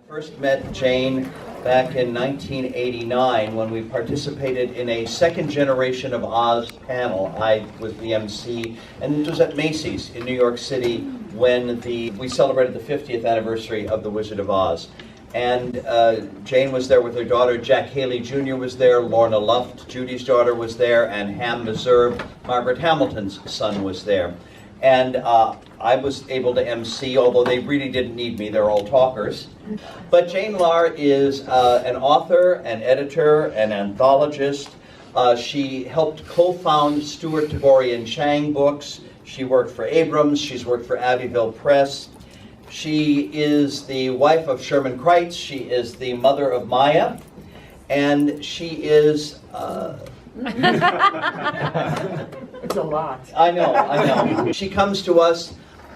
First met Jane back in 1989 when we participated in a second generation of Oz panel. I was the MC, and it was at Macy's in New York City when we celebrated the 50th anniversary of The Wizard of Oz. And Jane was there with her daughter. Jack Haley Jr. was there. Lorna Luft, Judy's daughter, was there. And Ham Meserve, Margaret Hamilton's son, was there. And I was able to MC, although they really didn't need me. They're all talkers. But Jane Lahr is an author, an editor, an anthologist. She helped co-found Stuart Tagore & Chang Books. She worked for Abrams. She's worked for Abbeville Press. She is the wife of Sherman Kreitz. She is the mother of Maya. And she is... It's a lot. I know. She comes to us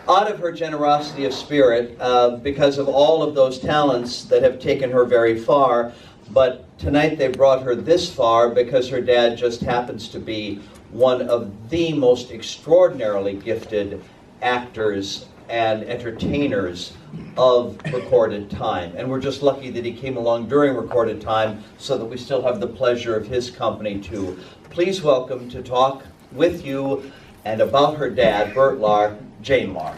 out of her generosity of spirit because of all of those talents that have taken her very far. But tonight they brought her this far because her dad just happens to be one of the most extraordinarily gifted actors and entertainers of recorded time. And we're just lucky that he came along during recorded time so that we still have the pleasure of his company too. Please welcome to talk with you and about her dad, Bert Lahr, Jane Lahr.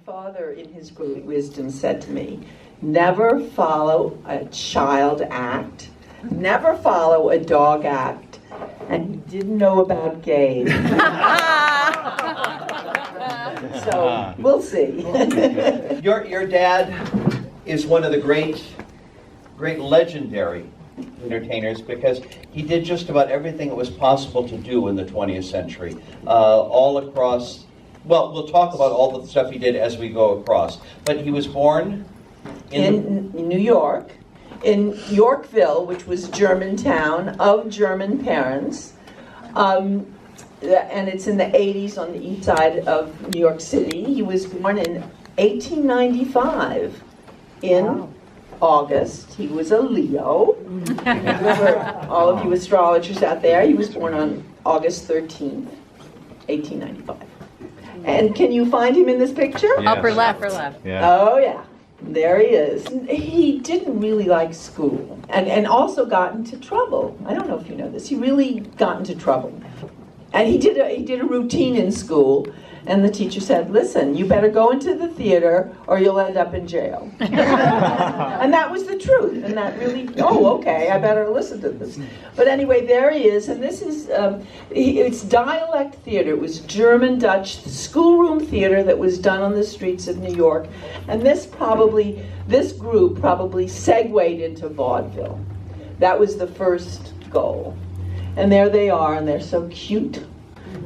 Father, in his great wisdom, said to me, never follow a child act, never follow a dog act, and he didn't know about gays. So, we'll see. Your dad is one of the great legendary entertainers because he did just about everything it was possible to do in the 20th century, all across. Well, we'll talk about all the stuff he did as we go across. But he was born in New York, in Yorkville, which was Germantown, of German parents. And it's in the 80s on the east side of New York City. He was born in 1895 in August. He was a Leo. For all of you astrologers out there, he was born on August 13th, 1895. And can you find him in this picture? Yes. Upper left. Yeah. Oh, yeah. There he is. He didn't really like school and also got into trouble. I don't know if you know this. He really got into trouble. And he did a routine in school, and the teacher said, listen, you better go into the theater or you'll end up in jail. And that was the truth. And that really, okay, I better listen to this. But anyway, there he is. And this is, it's dialect theater. It was German-Dutch schoolroom theater that was done on the streets of New York. And this group probably segued into vaudeville. That was the first goal. And there they are, and they're so cute.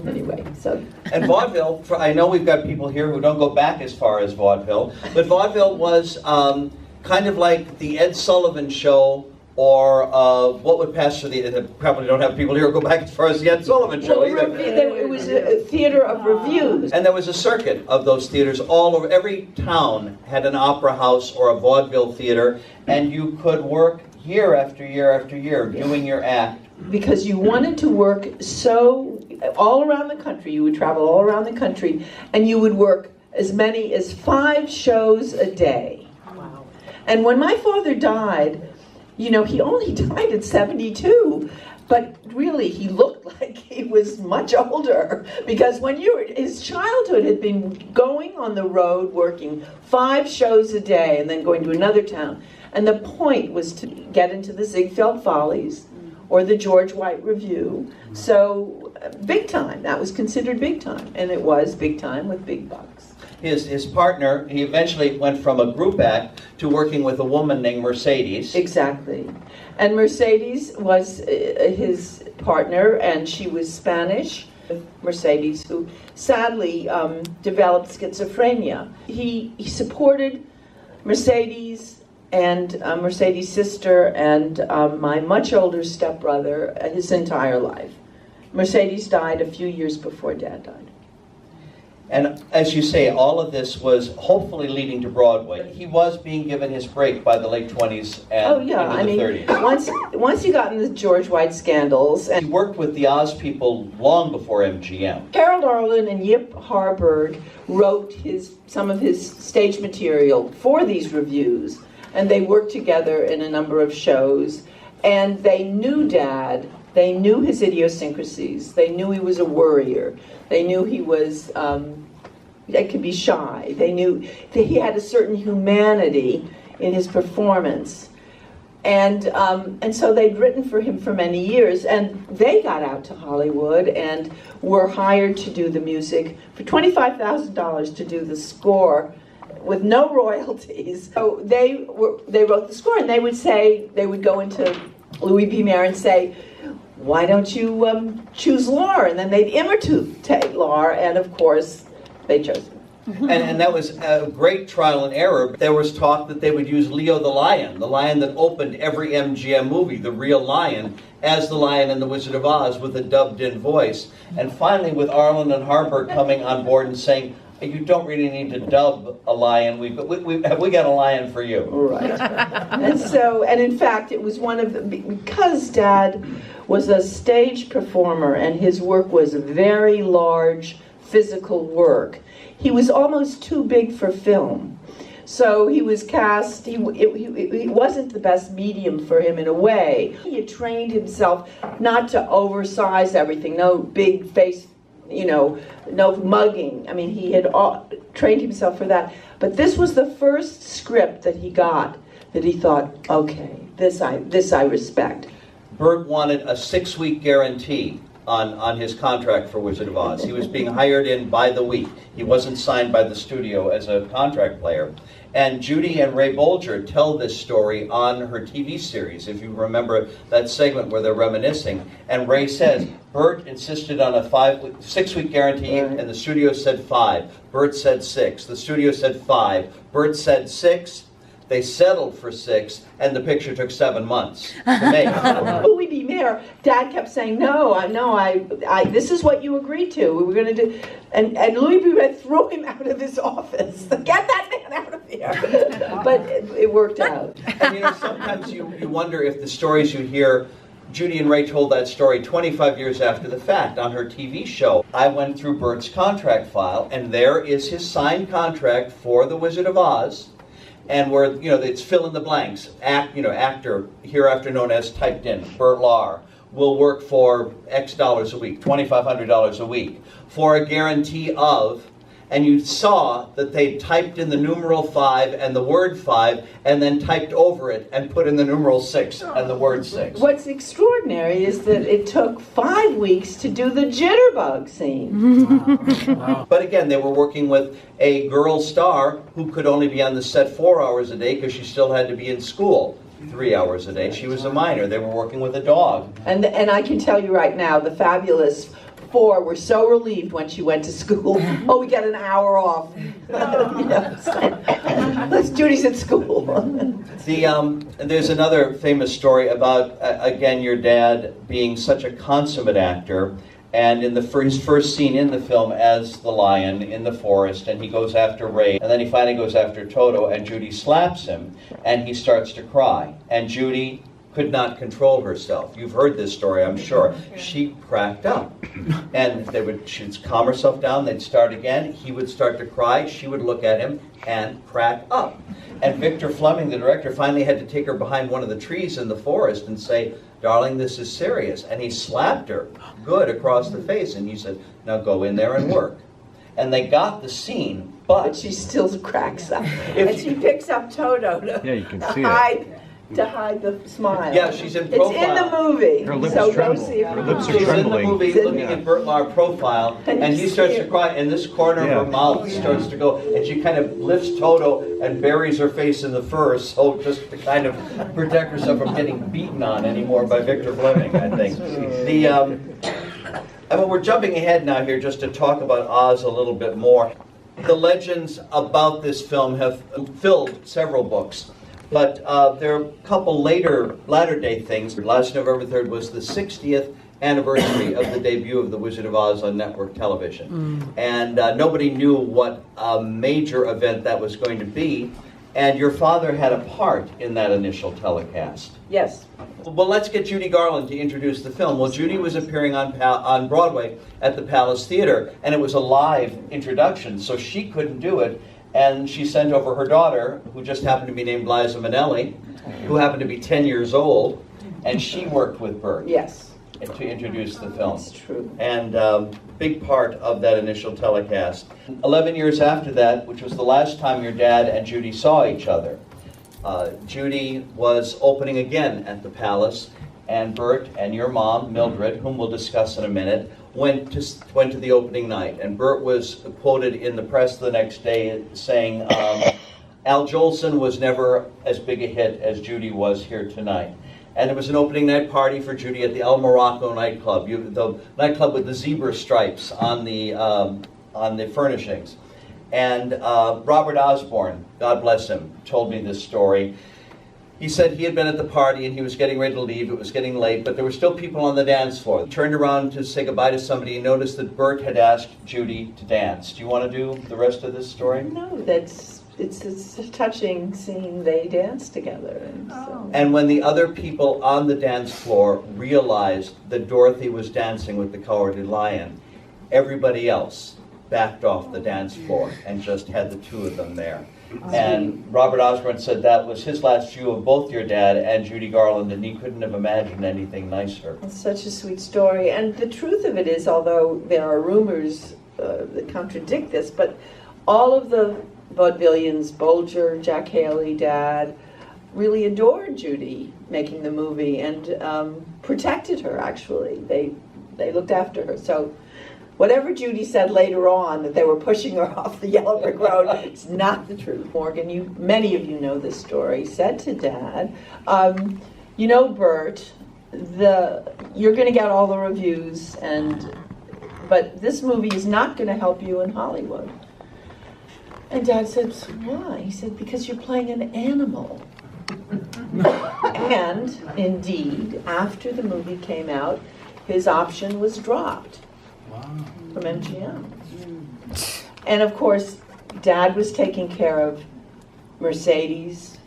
Anyway, so... And vaudeville, I know we've got people here who don't go back as far as vaudeville, but vaudeville was kind of like the Ed Sullivan Show, or what would pass for the... Probably don't have people here who go back as far as the Ed Sullivan Show either. It was a theater of revues. And there was a circuit of those theaters all over. Every town had an opera house or a vaudeville theater, and you could work year after year after year doing your act. Because you wanted to work all around the country. You would travel all around the country, and you would work as many as 5 shows a day. Wow. And when my father died, he only died at 72, but really he looked like he was much older, because his childhood had been going on the road, working 5 shows a day, and then going to another town. And the point was to get into the Ziegfeld Follies, or the George White Review. So big time, that was considered big time, and it was big time with big bucks. His partner, he eventually went from a group act to working with a woman named Mercedes. Exactly. And Mercedes was his partner, and she was Spanish. Mercedes, who sadly developed schizophrenia. He supported Mercedes and Mercedes' sister and my much older stepbrother his entire life. Mercedes died a few years before Dad died. And as you say, all of this was hopefully leading to Broadway. He was being given his break by the late 20s and into the 30s. Once he got in the George White scandals, He worked with the Oz people long before MGM. Harold Arlen and Yip Harburg wrote some of his stage material for these revues, and they worked together in a number of shows, and they knew Dad. They knew his idiosyncrasies. They knew he was a worrier. They knew he was, they could be shy. They knew that he had a certain humanity in his performance. And so they'd written for him for many years, and they got out to Hollywood and were hired to do the music for $25,000 to do the score with no royalties. So they wrote the score, and they would go into Louis B. Mayer and say, why don't you choose Lahr? And then they'd imitate Lahr, and of course, they chose him. And that was a great trial and error. There was talk that they would use Leo the lion that opened every MGM movie, the real lion, as the lion in The Wizard of Oz with a dubbed-in voice. And finally, with Arlen and Harburg coming on board and saying, you don't really need to dub a lion, we got a lion for you. Right. And in fact, it was one of the, because Dad was a stage performer and his work was very large physical work, he was almost too big for film. So he was cast, it wasn't the best medium for him in a way. He had trained himself not to oversize everything, no big face, no mugging. I mean, he had trained himself for that. But this was the first script that he got that he thought, okay, this I respect. Bert wanted a 6-week guarantee on his contract for Wizard of Oz. He was being hired in by the week. He wasn't signed by the studio as a contract player. And Judy and Ray Bolger tell this story on her TV series, if you remember that segment where they're reminiscing. And Ray says, Bert insisted on a 6-week guarantee, and the studio said 5. Bert said 6. The studio said 5. Bert said 6. They settled for 6, and the picture took 7 months to make. Louis B. Mayer, Dad kept saying, no, this is what you agreed to. We were going to do, and Louis B. Mayer threw him out of his office. Get that man out of here. But it worked out. And sometimes you wonder if the stories you hear. Judy and Ray told that story 25 years after the fact on her TV show. I went through Bert's contract file, and there is his signed contract for The Wizard of Oz. And where, it's fill in the blanks. Actor, hereafter known as typed in, Bert Lahr, will work for X dollars a week, $2,500 a week, for a guarantee of, and you saw that they typed in the numeral 5 and the word 5, and then typed over it and put in the numeral 6 and the word 6. What's extraordinary is that it took 5 weeks to do the jitterbug scene. Wow. But again, they were working with a girl star who could only be on the set 4 hours a day because she still had to be in school 3 hours a day. She was a minor. They were working with a dog. And I can tell you right now, the fabulous 4 were so relieved when she went to school. Oh, we got an hour off. Judy's at school. There's another famous story about, again, your dad being such a consummate actor, and in his first scene in the film as the lion in the forest, and he goes after Ray, and then he finally goes after Toto, and Judy slaps him, and he starts to cry. And Judy could not control herself. You've heard this story, I'm sure. She cracked up. And she'd calm herself down, they'd start again, he would start to cry, she would look at him and crack up. And Victor Fleming, the director, finally had to take her behind one of the trees in the forest and say, darling, this is serious. And he slapped her good across the face, and he said, now go in there and work. And they got the scene, but she still cracks up. And she picks up Toto to hide the smile. Yeah, she's in profile. It's in the movie. Her lips so tremble. Go see Her lips are She's trembling. in the movie looking at Bert Lahr profile, and he starts to cry, and this corner of her mouth starts to go, and she kind of lifts Toto and buries her face in the fur, so just to kind of protect herself from getting beaten on anymore by Victor Fleming, I think. We're jumping ahead now here just to talk about Oz a little bit more. The legends about this film have filled several books. But there are a couple latter-day things. Last November 3rd was the 60th anniversary of the debut of The Wizard of Oz on network television. And nobody knew what a major event that was going to be. And your father had a part in that initial telecast. Yes. Well, let's get Judy Garland to introduce the film. Well, Judy was appearing on Broadway at the Palace Theater, and it was a live introduction, so she couldn't do it. And she sent over her daughter, who just happened to be named Liza Minnelli, who happened to be 10 years old, and she worked with Bert. Yes. To introduce the film. That's true. And big part of that initial telecast. 11 years after that, which was the last time your dad and Judy saw each other, Judy was opening again at the Palace, and Bert and your mom, Mildred, whom we'll discuss in a minute, went to the opening night. And Bert was quoted in the press the next day saying, Al Jolson was never as big a hit as Judy was here tonight. And it was an opening night party for Judy at the El Morocco nightclub, the nightclub with the zebra stripes on the furnishings. And Robert Osborne, God bless him, told me this story. He said he had been at the party and he was getting ready to leave. It was getting late, but there were still people on the dance floor. He turned around to say goodbye to somebody and noticed that Bert had asked Judy to dance. Do you want to do the rest of this story? No, it's a touching seeing they dance together. And, so. And when the other people on the dance floor realized that Dorothy was dancing with the Cowardly Lion, everybody else backed off the dance floor and just had the two of them there. And Robert Osborne said that was his last view of both your dad and Judy Garland, and he couldn't have imagined anything nicer. It's such a sweet story. And the truth of it is, although there are rumors that contradict this, but all of the vaudevillians, Bolger, Jack Haley, Dad, really adored Judy making the movie and protected her, actually. They looked after her. So whatever Judy said later on, that they were pushing her off the yellow brick road, it's not the truth. Morgan, many of you know this story, said to Dad, you know, Bert, you're going to get all the reviews, but this movie is not going to help you in Hollywood. And Dad said, why? He said, because you're playing an animal. And indeed, after the movie came out, his option was dropped from MGM. And of course, Dad was taking care of Mercedes'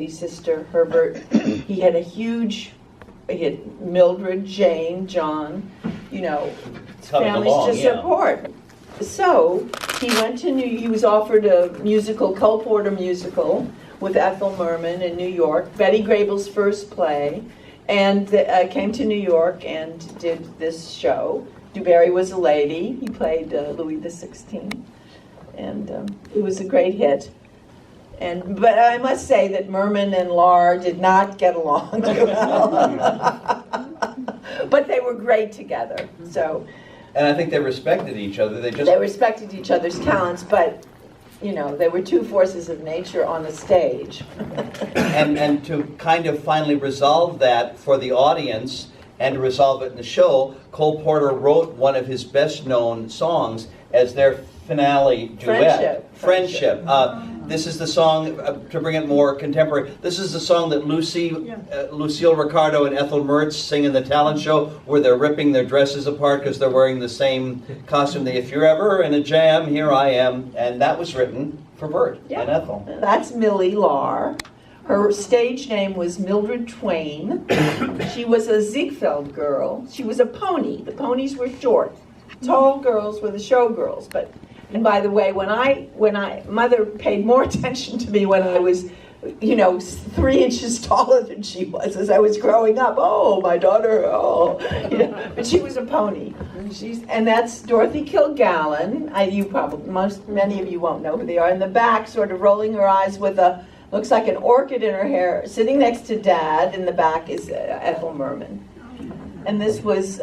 sister, Herbert. He had he had Mildred, Jane, John, families to support. So he was offered a musical, Cole Porter musical, with Ethel Merman in New York, Betty Grable's first play, and came to New York and did this show. DuBarry was a lady. He played Louis XVI, and it was a great hit. But I must say that Merman and Lahr did not get along too well. But they were great together. So. And I think they respected each other. They respected each other's talents, but they were two forces of nature on the stage. and to kind of finally resolve that for the audience and to resolve it in the show, Cole Porter wrote one of his best-known songs as their finale duet. Friendship. This is the song, to bring it more contemporary, this is the song that Lucille Ricardo and Ethel Mertz sing in the talent show where they're ripping their dresses apart because they're wearing the same costume. If you're ever in a jam, here I am. And that was written for Bert and Ethel. That's Millie Lahr. Her stage name was Mildred Twain. She was a Ziegfeld girl. She was a pony. The ponies were short. Tall girls were the showgirls. And by the way, when Mother paid more attention to me when I was, 3 inches taller than she was as I was growing up. Oh, my daughter, But she was a pony. And that's Dorothy Kilgallen. Many of you won't know who they are. In the back, sort of rolling her eyes with looks like an orchid in her hair. Sitting next to Dad in the back is Ethel Merman. And this was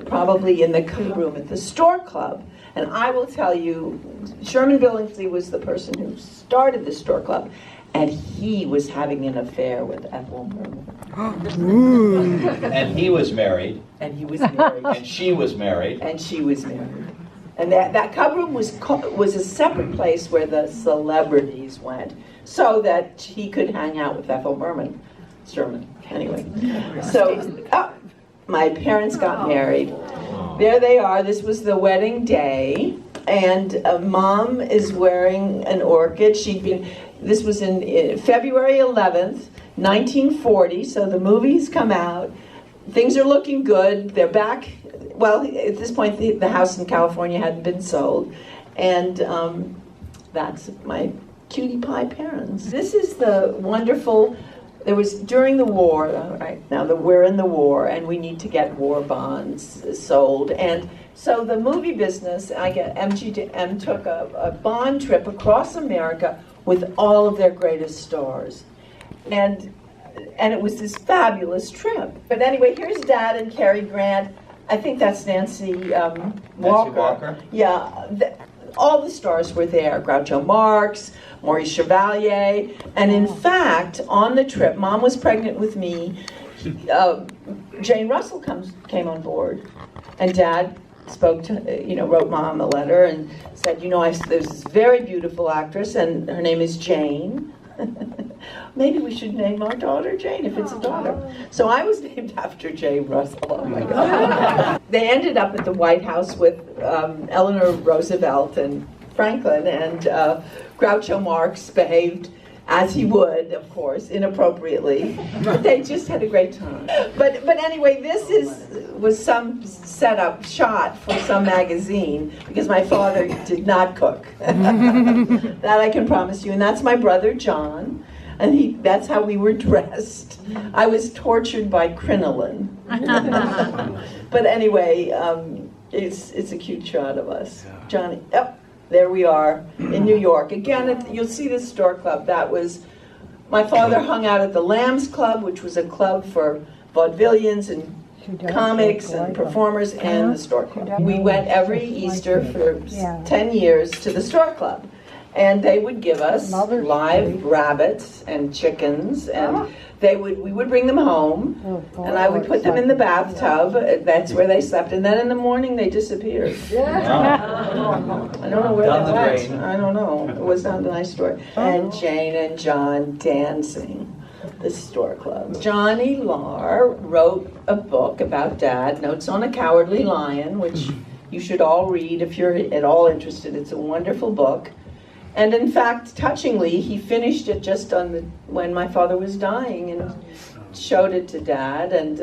probably in the room at the Stork Club. And I will tell you, Sherman Billingsley was the person who started the Stork Club, and he was having an affair with Ethel Merman. And he was married. And he was married. And she was married. And she was married. And that club room was a separate place where the celebrities went, so that he could hang out with Ethel Merman. Sherman, anyway. So, my parents got married. There they are. This was the wedding day, and Mom is wearing an orchid. This was in February 11th, 1940, so the movie's come out. Things are looking good. They're back. Well, at this point, the house in California hadn't been sold, and that's my cutie pie parents. This is the wonderful. There was during the war. Right now, we're in the war, and we need to get war bonds sold. And so the movie business, MGM took a bond trip across America with all of their greatest stars, and it was this fabulous trip. But anyway, here's Dad and Cary Grant. I think that's Nancy Walker. Yeah, all the stars were there. Groucho Marx, Maurice Chevalier, and in fact, on the trip, Mom was pregnant with me. Jane Russell came on board, and Dad spoke to, wrote Mom a letter and said, there's this very beautiful actress, and her name is Jane. Maybe we should name our daughter Jane if it's a daughter. So I was named after Jane Russell. Oh my God. They ended up at the White House with Eleanor Roosevelt and Franklin, and Groucho Marx behaved as he would, of course, inappropriately. But they just had a great time. But anyway, this was some setup shot for some magazine, because my father did not cook. That I can promise you. And that's my brother John, and that's how we were dressed. I was tortured by crinoline. But anyway, it's a cute shot of us. Johnny. Yep. There we are in New York. Again, you'll see this store club. That was, my father hung out at the Lambs Club, which was a club for vaudevillians and comics and performers, and the store club. We went every Easter for 10 years to the store club. And they would give us live rabbits and chickens, and we would bring them home, and I would put them in the bathtub. That's where they slept, and then in the morning they disappeared. I don't know where they went. I don't know. It was not a nice story. And Jane and John dancing, the store club. Johnny Lahr wrote a book about Dad, Notes on a Cowardly Lion, which you should all read if you're at all interested. It's a wonderful book. And in fact, touchingly, he finished it just when my father was dying, and showed it to Dad. And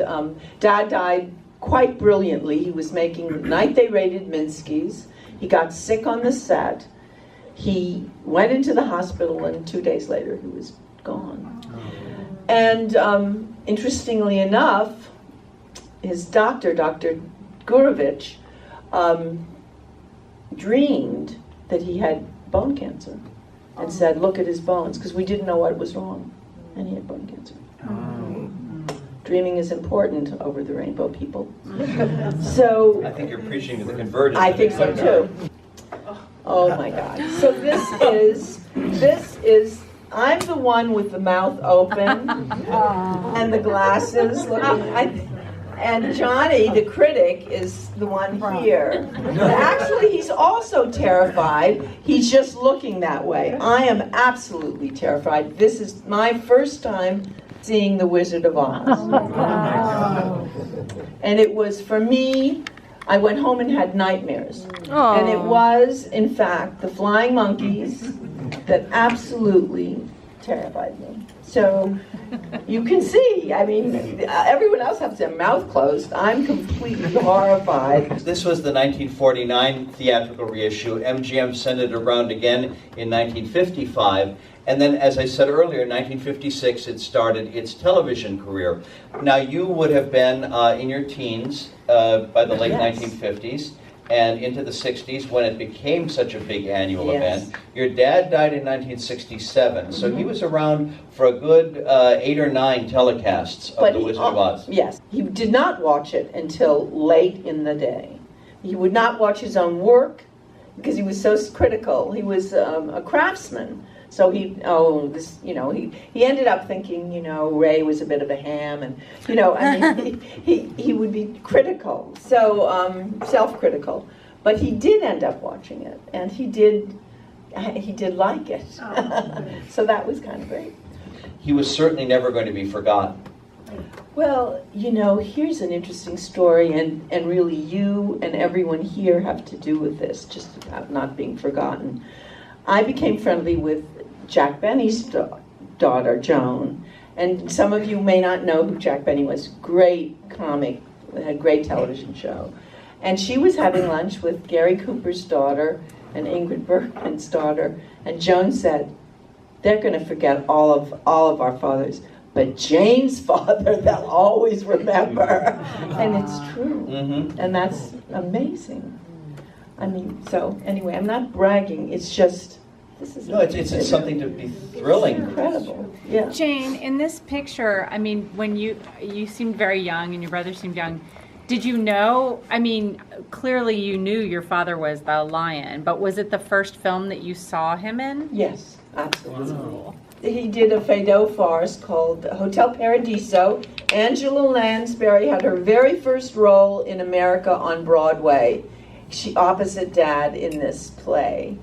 Dad died quite brilliantly. He was making The Night They Raided Minsky's. He got sick on the set. He went into the hospital, and 2 days later, he was gone. And interestingly enough, his doctor, Dr. Gurevich, dreamed that he had bone cancer, and said, look at his bones, because we didn't know what was wrong, and he had bone cancer. Dreaming is important over the rainbow, people. So I think you're preaching to the converted. I think so too. Oh my God. So this is I'm the one with the mouth open and the glasses looking. And Johnny, the critic, is the one here. Actually, he's also terrified. He's just looking that way. I am absolutely terrified. This is my first time seeing The Wizard of Oz. And it was, for me, I went home and had nightmares. And it was, in fact, the flying monkeys that absolutely terrified me. So you can see, I mean, everyone else has their mouth closed. I'm completely horrified. This was the 1949 theatrical reissue. MGM sent it around again in 1955. And then, as I said earlier, in 1956, it started its television career. Now, you would have been in your teens by the late 1950s. And into the 60s, when it became such a big annual event. Your dad died in 1967, so he was around for a good 8 or 9 telecasts of The Wizard of Oz. Yes, he did not watch it until late in the day. He would not watch his own work because he was so critical. He was a craftsman. So he ended up thinking, Ray was a bit of a ham, and, he would be critical, so self-critical. But he did end up watching it, and he did like it. So that was kind of great. He was certainly never going to be forgotten. Well, here's an interesting story, and really you and everyone here have to do with this, just about not being forgotten. I became friendly with Jack Benny's daughter, Joan, and some of you may not know who Jack Benny was. Great comic, had a great television show. And she was having lunch with Gary Cooper's daughter and Ingrid Bergman's daughter, and Joan said, they're going to forget all of our fathers, but Jane's father, they'll always remember. And it's true. Mm-hmm. And that's amazing. I mean, so anyway, I'm not bragging. It's just, this is it's something to be thrilling. It's incredible. Yeah. Jane, in this picture, I mean, when you seemed very young and your brother seemed young, did you know, I mean, clearly you knew your father was the Lion, but was it the first film that you saw him in? Yes, absolutely. Wow. He did a Feydeau farce called Hotel Paradiso. Angela Lansbury had her very first role in America on Broadway. She opposite Dad in this play.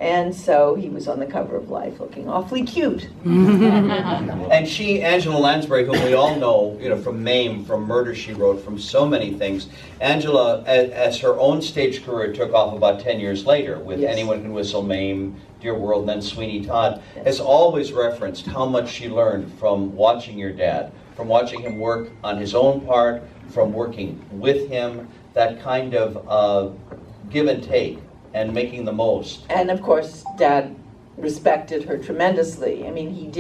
And so he was on the cover of Life looking awfully cute. And Angela Lansbury, whom we all know, from Mame, from Murder, She Wrote, from so many things. Angela, as her own stage career took off about 10 years later with Yes. Anyone Can Whistle, Mame, Dear World, and then Sweeney Todd, has always referenced how much she learned from watching your dad, from watching him work on his own part, from working with him, that kind of give and take and making the most. And of course, Dad respected her tremendously. I mean,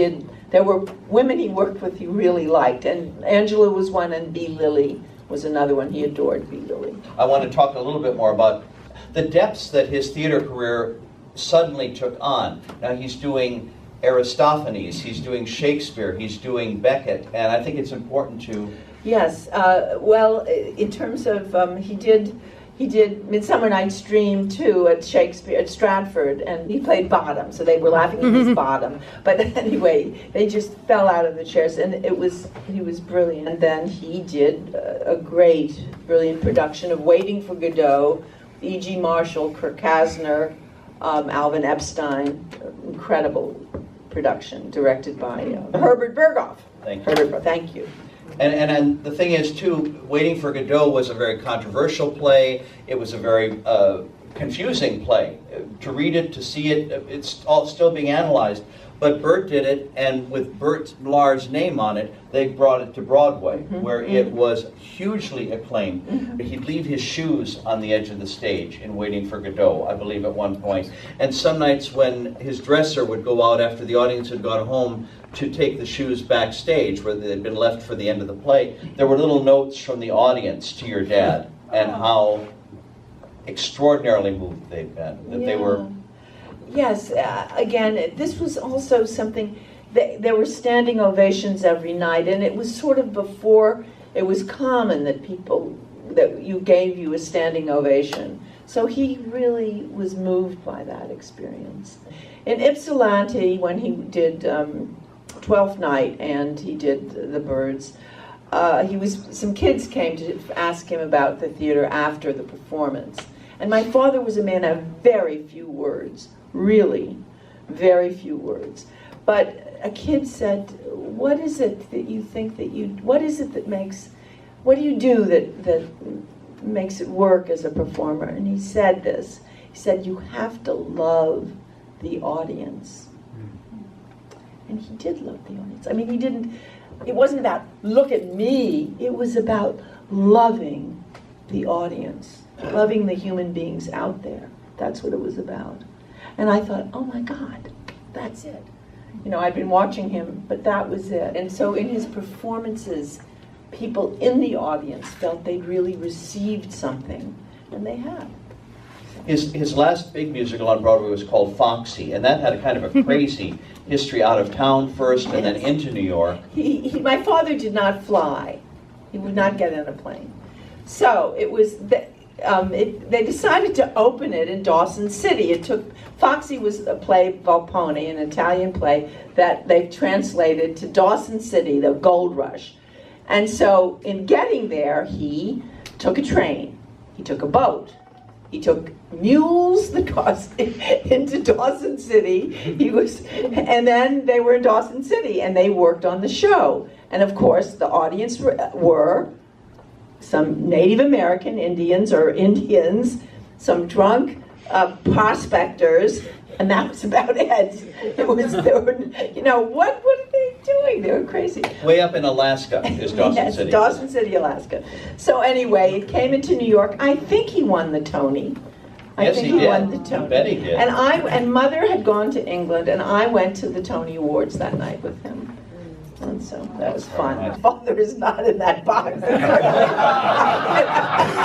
there were women he worked with he really liked, and Angela was one, and B. Lilly was another one. He adored B. Lilly. I want to talk a little bit more about the depths that his theater career suddenly took on. Now he's doing Aristophanes, he's doing Shakespeare, he's doing Beckett, and I think it's important to... Yes, well, in terms of, he did Midsummer Night's Dream too at Shakespeare, at Stratford, and he played Bottom, so they were laughing at his bottom. But anyway, they just fell out of the chairs, and he was brilliant. And then he did a great, brilliant production of Waiting for Godot, E.G. Marshall, Kirk Kasner, Alvin Epstein, incredible production directed by Herbert Berghoff. Thank you. Thank you. And the thing is, too, Waiting for Godot was a very controversial play. It was a very confusing play. To read it, to see it, it's all still being analyzed. But Bert did it, and with Bert Lahr's name on it, they brought it to Broadway, where it was hugely acclaimed. He'd leave his shoes on the edge of the stage in Waiting for Godot, I believe, at one point. And some nights when his dresser would go out after the audience had gone home to take the shoes backstage, where they'd been left for the end of the play, there were little notes from the audience to your dad, and how extraordinarily moved they've been, that they were... Yes, again, this was also something, there were standing ovations every night, and it was sort of before it was common that you gave you a standing ovation. So he really was moved by that experience. In Ypsilanti, when he did Twelfth Night and he did The Birds, some kids came to ask him about the theater after the performance. And my father was a man of very few words. Really, very few words. But a kid said, what is it that you think that what do you do that makes it work as a performer? And he said this, he said, you have to love the audience. And he did love the audience. I mean, it wasn't about, look at me, it was about loving the audience, loving the human beings out there. That's what it was about. And I thought, oh my God, that's it. I'd been watching him, but that was it. And so in his performances, people in the audience felt they'd really received something, and they had. His last big musical on Broadway was called Foxy, and that had a kind of a crazy history out of town first and then into New York. My father did not fly. He would not get on a plane. So it was... they decided to open it in Dawson City. Foxy was a play, Volpone, an Italian play that they translated to Dawson City, the Gold Rush. And so in getting there, he took a train, he took a boat, he took mules into Dawson City. And then they were in Dawson City, and they worked on the show. And of course, the audience were some Native American Indians or Indians, some drunk prospectors, and that was about it. It was, they were, what are they doing? They were crazy. Way up in Alaska is Dawson Yes, City. Dawson City, Alaska. So anyway, it came into New York. I think he won the Tony. Yes, I think he did. won the Tony. I bet he did. And Mother had gone to England, and I went to the Tony Awards that night with him. And so that was fun. My father is not in that box.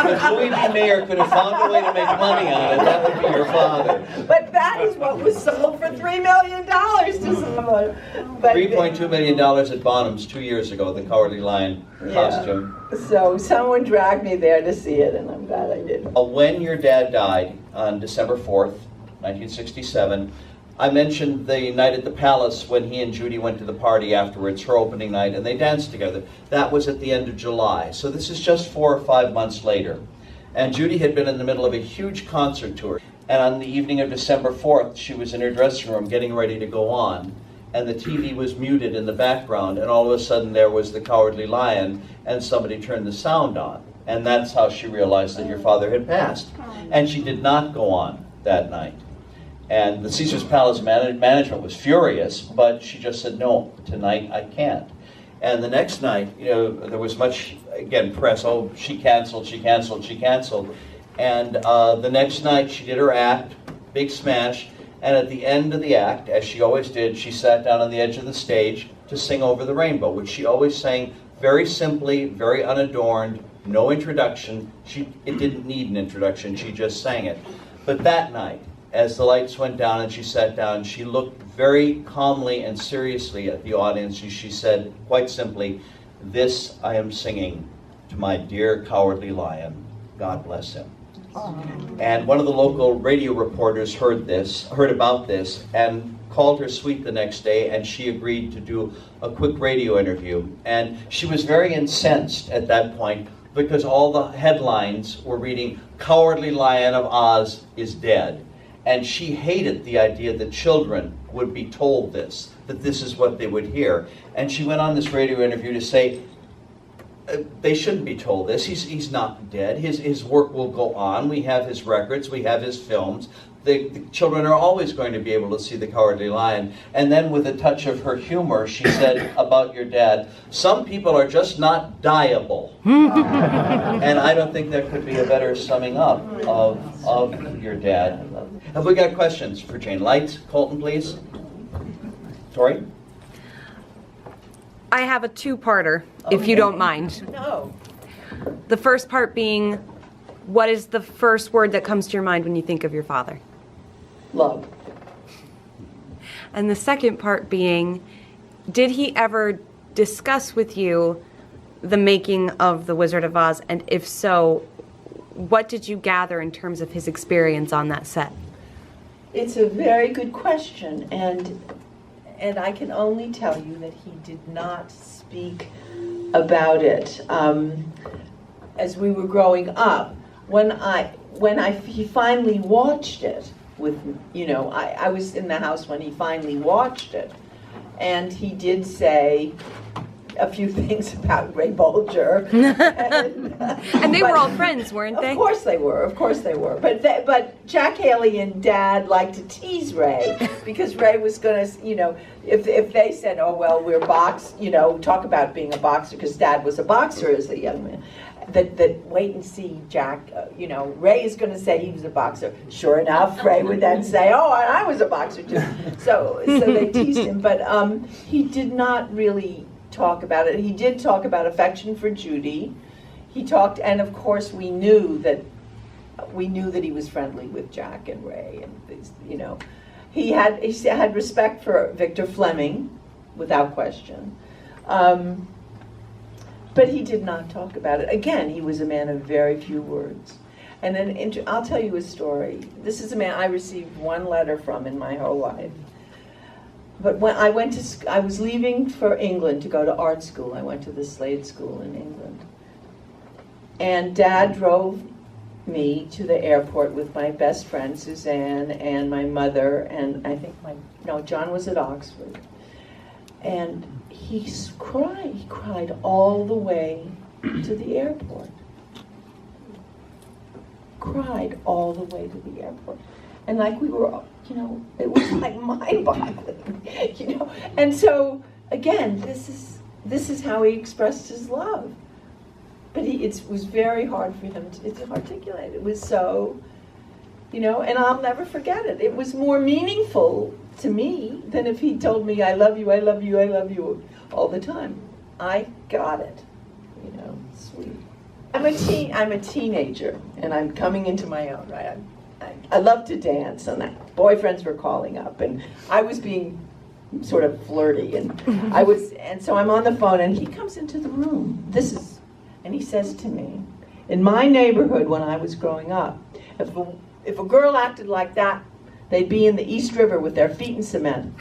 If Louis B. Mayer could have found a way to make money on it, that would be your father. But that is what was sold for $3 million to someone. But, $3.2 million at Bonham's 2 years ago, the Cowardly Lion costume. So someone dragged me there to see it, and I'm glad I did. When your dad died on December 4th, 1967, I mentioned the night at the Palace when he and Judy went to the party afterwards, her opening night, and they danced together. That was at the end of July. So this is just 4 or 5 months later. And Judy had been in the middle of a huge concert tour. And on the evening of December 4th, she was in her dressing room getting ready to go on. And the TV was muted in the background, and all of a sudden there was the Cowardly Lion, and somebody turned the sound on. And that's how she realized that your father had passed. And she did not go on that night. And the Caesar's Palace management was furious, but she just said, no, tonight I can't. And the next night, there was much, again, press, oh, she canceled. And the next night she did her act, big smash, and at the end of the act, as she always did, she sat down on the edge of the stage to sing Over the Rainbow, which she always sang very simply, very unadorned, no introduction. It didn't need an introduction, she just sang it. But that night, as the lights went down and she sat down, she looked very calmly and seriously at the audience, and she said, quite simply, "This I am singing to my dear Cowardly Lion. God bless him." And one of the local radio reporters heard about this, and called her sweet the next day, and she agreed to do a quick radio interview. And she was very incensed at that point, because all the headlines were reading, "Cowardly Lion of Oz is dead." And she hated the idea that children would be told this, that this is what they would hear. And she went on this radio interview to say, they shouldn't be told this. He's not dead. His work will go on. We have his records. We have his films. The children are always going to be able to see the Cowardly Lion. And then with a touch of her humor, she said about your dad, "Some people are just not dieable." And I don't think there could be a better summing up of your dad. Have we got questions for Jane? Lights, Colton, please. Tori? I have a two-parter, if you don't mind. No. The first part being, what is the first word that comes to your mind when you think of your father? Love. And the second part being, did he ever discuss with you the making of The Wizard of Oz? And if so, what did you gather in terms of his experience on that set? It's a very good question, and I can only tell you that he did not speak about it as we were growing up. When he finally watched it with, I was in the house when he finally watched it, and he did say a few things about Ray Bolger. And they were all friends, weren't they? Of course they were. But Jack Haley and Dad liked to tease Ray, because Ray was going to, if they said, "Oh well, we're talk about being a boxer," because Dad was a boxer as a young man. That wait and see, Jack. Ray is going to say he was a boxer. Sure enough, Ray would then say, "Oh, and I was a boxer too." So they teased him, but he did not really talk about it. He did talk about affection for Judy. He talked, and of course we knew that he was friendly with Jack and Ray, and he had respect for Victor Fleming, without question. But he did not talk about it. Again, he was a man of very few words. And then I'll tell you a story. This is a man I received one letter from in my whole life. But when I was leaving for England to go to art school. I went to the Slade School in England. And Dad drove me to the airport with my best friend, Suzanne, and my mother, and I think John was at Oxford. And he cried all the way to the airport. Cried all the way to the airport. And like we were, it was like mind-boggling, And so, again, this is how he expressed his love. But it was very hard for him to articulate. It was so, and I'll never forget it. It was more meaningful to me than if he told me, I love you, I love you, I love you all the time. I got it, sweet. I'm a teenager, and I'm coming into my own, right? I love to dance, and boyfriends were calling up, and I was being sort of flirty, and so I'm on the phone, and he comes into the room. And he says to me, in my neighborhood when I was growing up, if a girl acted like that, they'd be in the East River with their feet in cement.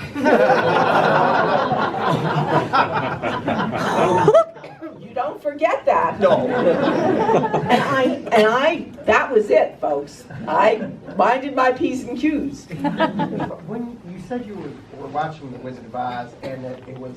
You don't forget that. No. And I, that was it, folks. I minded my P's and Q's. When you said you were watching The Wizard of Oz and that it was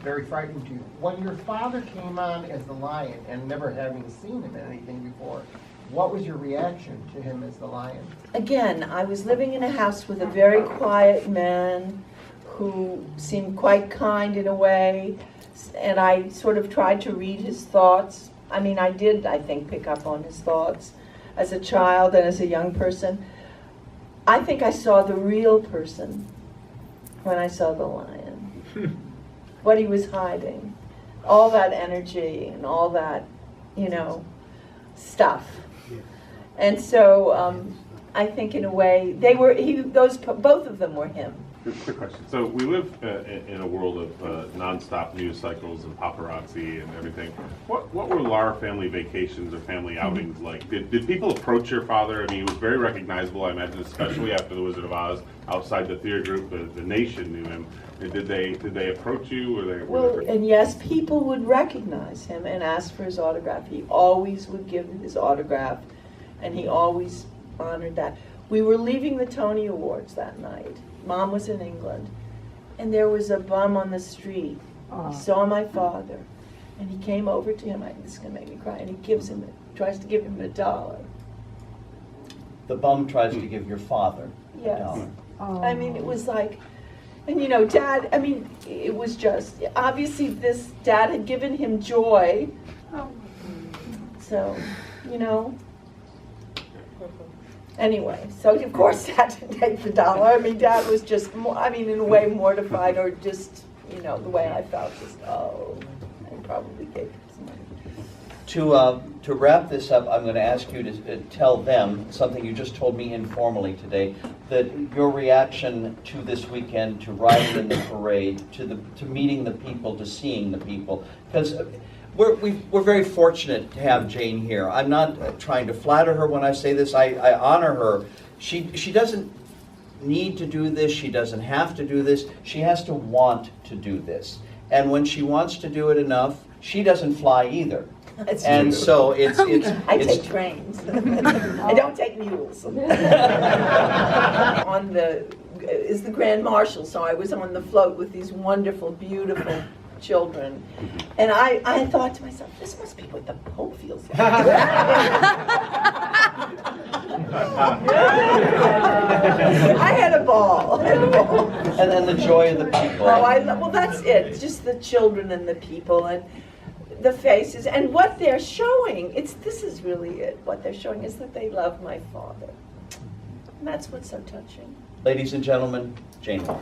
very frightening to you, when your father came on as the lion and never having seen him in anything before, what was your reaction to him as the lion? Again, I was living in a house with a very quiet man who seemed quite kind in a way, and I sort of tried to read his thoughts. I mean, I did, I think, pick up on his thoughts as a child and as a young person. I think I saw the real person when I saw the lion. What he was hiding. All that energy and all that, stuff. And so I think in a way, both of them were him. Quick question. So we live in a world of nonstop news cycles and paparazzi and everything. What were Lahr family vacations or family outings like? Did people approach your father? I mean, he was very recognizable, I imagine, especially after The Wizard of Oz. Outside the theater group, the nation knew him. And did they approach you? And yes, people would recognize him and ask for his autograph. He always would give his autograph, and he always honored that. We were leaving the Tony Awards that night. Mom was in England, and there was a bum on the street. He saw my father, and he came over to him. This is going to make me cry. And he tries to give him $1. The bum tries to give your father Yes. $1. I mean, it was like, and Dad, I mean, it was just, obviously this Dad had given him joy. So, Anyway, so of course Dad didn't take the $1. I mean, Dad was just, in a way mortified, or just, the way I felt, just, I probably gave him some money. To wrap this up, I'm going to ask you to tell them something you just told me informally today, that your reaction to this weekend, to riding in the parade, to meeting the people, to seeing the people, because we're very fortunate to have Jane here. I'm not trying to flatter her when I say this. I honor her. She doesn't need to do this. She doesn't have to do this. She has to want to do this. And when she wants to do it enough, she doesn't fly either. That's and true. So I take trains. I don't take mules. Is the Grand Marshal, so I was on the float with these wonderful, beautiful children, and I thought to myself, this must be what the Pope feels like. I had a ball. And then the joy of the people. Well, that's it. Just the children and the people and the faces and what they're showing. This is really it. What they're showing is that they love my father. And that's what's so touching. Ladies and gentlemen, Jane Lahr.